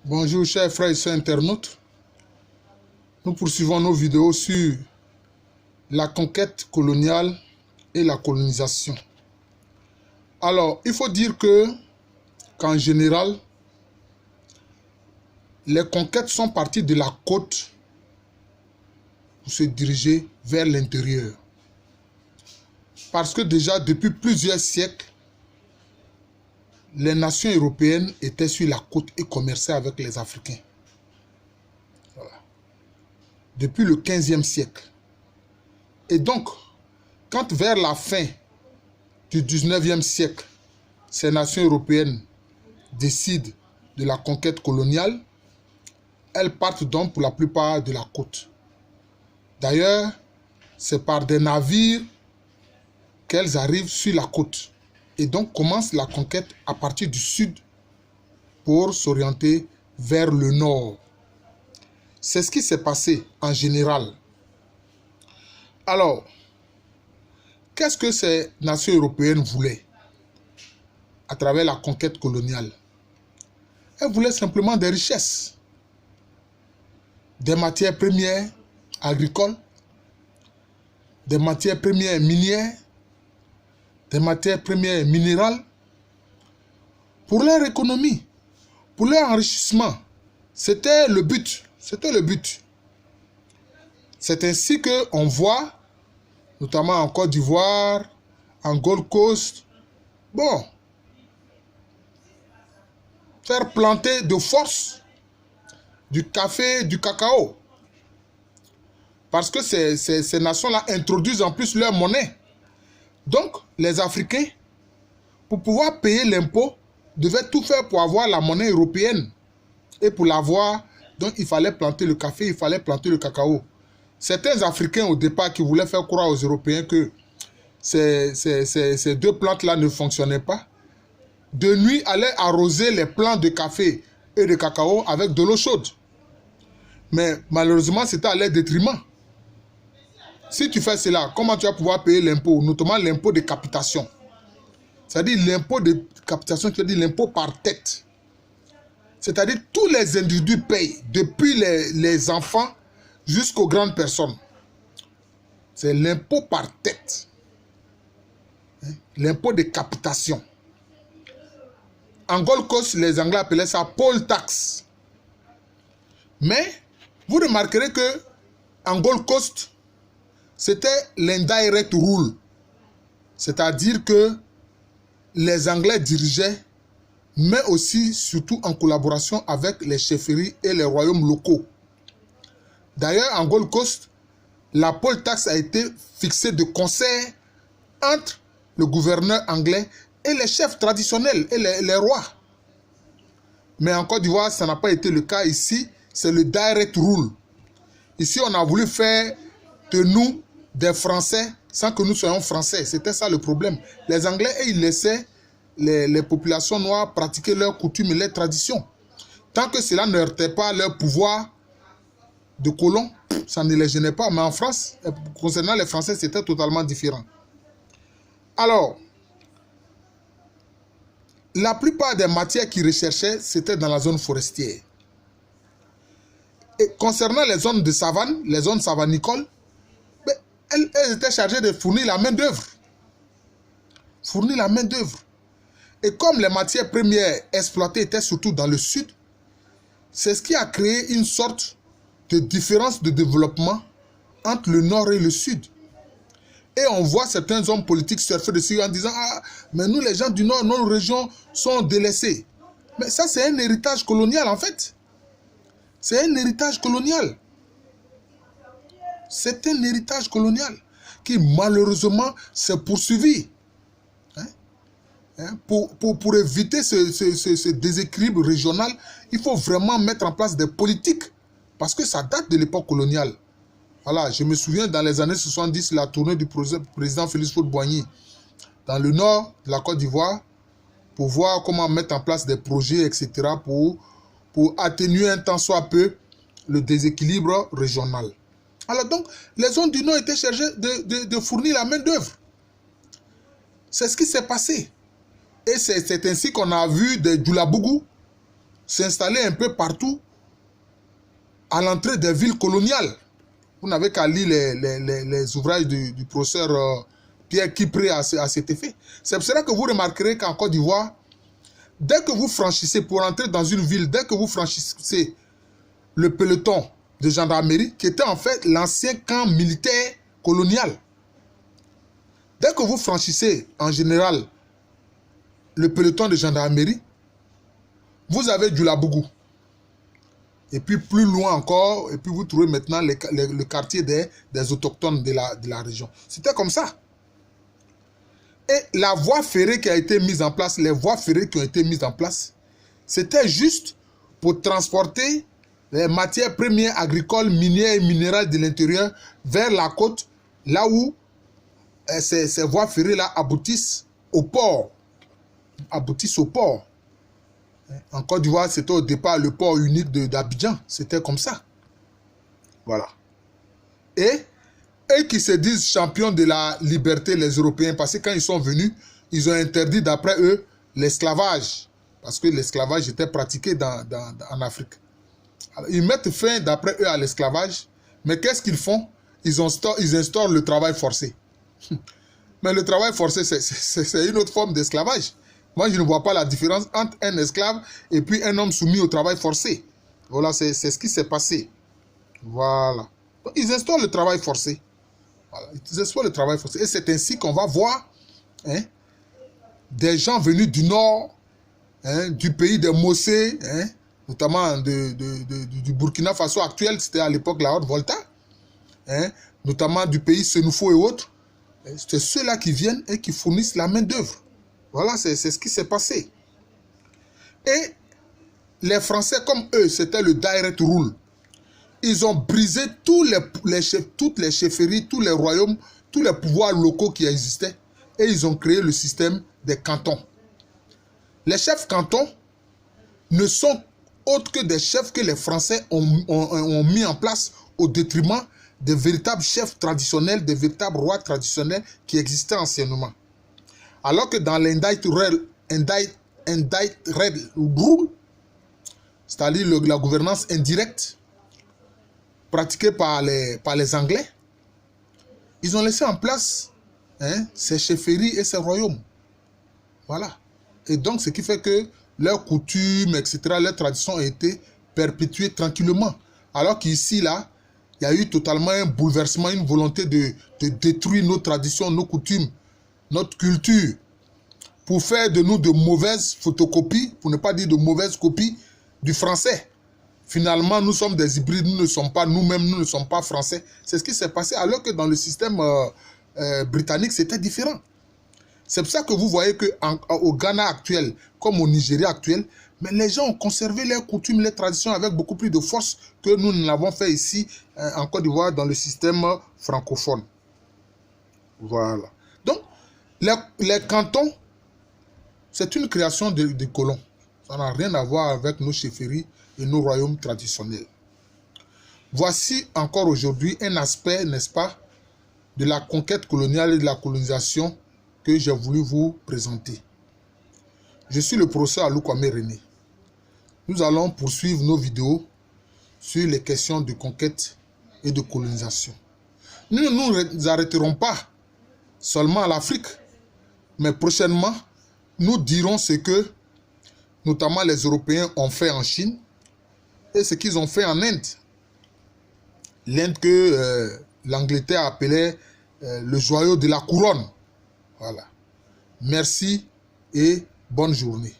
Bonjour chers frères et sœurs internautes. Nous poursuivons nos vidéos sur la conquête coloniale et la colonisation. Alors, il faut dire qu'en général, les conquêtes sont parties de la côte pour se diriger vers l'intérieur. Parce que déjà, depuis plusieurs siècles, les nations européennes étaient sur la côte et commerçaient avec les Africains. Voilà. Depuis le 15e siècle. Et donc, quand vers la fin du 19e siècle, ces nations européennes décident de la conquête coloniale, elles partent donc pour la plupart de la côte. D'ailleurs, c'est par des navires qu'elles arrivent sur la côte. Et donc commence la conquête à partir du sud pour s'orienter vers le nord. C'est ce qui s'est passé en général. Alors, qu'est-ce que ces nations européennes voulaient à travers la conquête coloniale? Elles voulaient simplement des richesses, des matières premières agricoles, des matières premières minières, des matières premières minérales, pour leur économie, pour leur enrichissement. C'était le but. C'était le but. C'est ainsi qu'on voit, notamment en Côte d'Ivoire, en Gold Coast, faire planter de force du café, du cacao. Parce que ces nations-là introduisent en plus leur monnaie. Donc, les Africains, pour pouvoir payer l'impôt, devaient tout faire pour avoir la monnaie européenne. Et pour l'avoir, donc il fallait planter le café, il fallait planter le cacao. Certains Africains, au départ, qui voulaient faire croire aux Européens que ces deux plantes-là ne fonctionnaient pas, de nuit allaient arroser les plants de café et de cacao avec de l'eau chaude. Mais malheureusement, c'était à leur détriment. Si tu fais cela, comment tu vas pouvoir payer l'impôt, notamment l'impôt de capitation? C'est-à-dire l'impôt de capitation, c'est-à-dire l'impôt par tête. C'est-à-dire tous les individus payent, depuis les enfants jusqu'aux grandes personnes. C'est l'impôt par tête. L'impôt de capitation. En Gold Coast, les Anglais appelaient ça poll tax. Mais vous remarquerez que en Gold Coast, c'était l'indirect rule. C'est-à-dire que les Anglais dirigeaient, mais aussi, surtout en collaboration avec les chefferies et les royaumes locaux. D'ailleurs, en Gold Coast, la poll tax a été fixée de concert entre le gouverneur anglais et les chefs traditionnels et les rois. Mais en Côte d'Ivoire, ça n'a pas été le cas. Ici, c'est le direct rule. Ici, on a voulu faire de nous des Français sans que nous soyons Français. C'était ça le problème. Les Anglais, ils laissaient les populations noires pratiquer leurs coutumes et leurs traditions. Tant que cela ne heurtait pas leur pouvoir de colons, ça ne les gênait pas. Mais en France, concernant les Français, c'était totalement différent. Alors, la plupart des matières qu'ils recherchaient, c'était dans la zone forestière. Et concernant les zones de savane, les zones savanicoles, elles étaient chargées de fournir la main-d'œuvre. Fournir la main-d'œuvre. Et comme les matières premières exploitées étaient surtout dans le sud, c'est ce qui a créé une sorte de différence de développement entre le nord et le sud. Et on voit certains hommes politiques surfer dessus en disant « Ah, mais nous les gens du nord, nos régions sont délaissées. » Mais ça, c'est un héritage colonial en fait. C'est un héritage colonial. C'est un héritage colonial qui malheureusement s'est poursuivi. Pour éviter ce déséquilibre régional, il faut vraiment mettre en place des politiques parce que ça date de l'époque coloniale. Voilà, je me souviens dans les années 70, la tournée du président Félix Houphouët-Boigny dans le nord de la Côte d'Ivoire pour voir comment mettre en place des projets, etc. pour atténuer un tant soit peu le déséquilibre régional. Alors donc, les zones du nord étaient chargées de fournir la main-d'œuvre. C'est ce qui s'est passé. Et c'est ainsi qu'on a vu des Djoulabougou s'installer un peu partout à l'entrée des villes coloniales. Vous n'avez qu'à lire les ouvrages du professeur Pierre Kipré à cet effet. C'est pour cela que vous remarquerez qu'en Côte d'Ivoire, dès que vous franchissez, pour entrer dans une ville, dès que vous franchissez le peloton de gendarmerie, qui était en fait l'ancien camp militaire colonial, dès que vous franchissez en général le peloton de gendarmerie, vous avez du Labougou. Et puis plus loin encore, et puis vous trouvez maintenant le quartier des autochtones de la région. C'était comme ça. Et la voie ferrée qui a été mise en place, les voies ferrées qui ont été mises en place, c'était juste pour transporter les matières premières agricoles, minières et minérales de l'intérieur vers la côte, là où ces voies ferrées-là aboutissent au port. Aboutissent au port. En Côte d'Ivoire, c'était au départ le port unique d'Abidjan. C'était comme ça. Voilà. Et eux qui se disent champions de la liberté, les Européens, parce que quand ils sont venus, ils ont interdit d'après eux l'esclavage. Parce que l'esclavage était pratiqué en Afrique. Alors, ils mettent fin d'après eux à l'esclavage. Mais qu'est-ce qu'ils font? Ils instaurent le travail forcé. Mais le travail forcé, c'est une autre forme d'esclavage. Moi, je ne vois pas la différence entre un esclave et puis un homme soumis au travail forcé. Voilà, c'est ce qui s'est passé. Voilà. Donc, ils instaurent le travail forcé. Voilà, ils instaurent le travail forcé. Et c'est ainsi qu'on va voir des gens venus du nord, du pays des Mossé, notamment du Burkina Faso actuel, c'était à l'époque la Haute-Volta, notamment du pays Sénoufo et autres. C'est ceux-là qui viennent et qui fournissent la main-d'œuvre. Voilà, c'est ce qui s'est passé. Et les Français, comme eux, c'était le direct rule. Ils ont brisé toutes les chefferies, tous les royaumes, tous les pouvoirs locaux qui existaient. Et ils ont créé le système des cantons. Les chefs cantons ne sont autres que des chefs que les Français ont mis en place au détriment des véritables chefs traditionnels, des véritables rois traditionnels qui existaient anciennement. Alors que dans l'Indirect Rule, c'est-à-dire la gouvernance indirecte pratiquée par les Anglais, ils ont laissé en place ces chefferies et ces royaumes. Voilà. Et donc, ce qui fait que leurs coutumes, etc., leurs traditions ont été perpétuées tranquillement. Alors qu'ici, là, il y a eu totalement un bouleversement, une volonté de détruire nos traditions, nos coutumes, notre culture, pour faire de nous de mauvaises photocopies, pour ne pas dire de mauvaises copies du français. Finalement, nous sommes des hybrides, nous ne sommes pas nous-mêmes, nous ne sommes pas français. C'est ce qui s'est passé, alors que dans le système britannique, c'était différent. C'est pour ça que vous voyez qu'au Ghana actuel, comme au Nigeria actuel, mais les gens ont conservé leurs coutumes, leurs traditions avec beaucoup plus de force que nous ne l'avons fait ici en Côte d'Ivoire dans le système francophone. Voilà. Donc, les cantons, c'est une création des colons. Ça n'a rien à voir avec nos chefferies et nos royaumes traditionnels. Voici encore aujourd'hui un aspect, n'est-ce pas, de la conquête coloniale et de la colonisation que j'ai voulu vous présenter. Je suis le professeur Alou Kwame René. Nous allons poursuivre nos vidéos sur les questions de conquête et de colonisation. Nous ne nous arrêterons pas seulement à l'Afrique, mais prochainement, nous dirons ce que, notamment les Européens, ont fait en Chine et ce qu'ils ont fait en Inde. L'Inde que l'Angleterre appelait le joyau de la couronne. Voilà. Merci et bonne journée.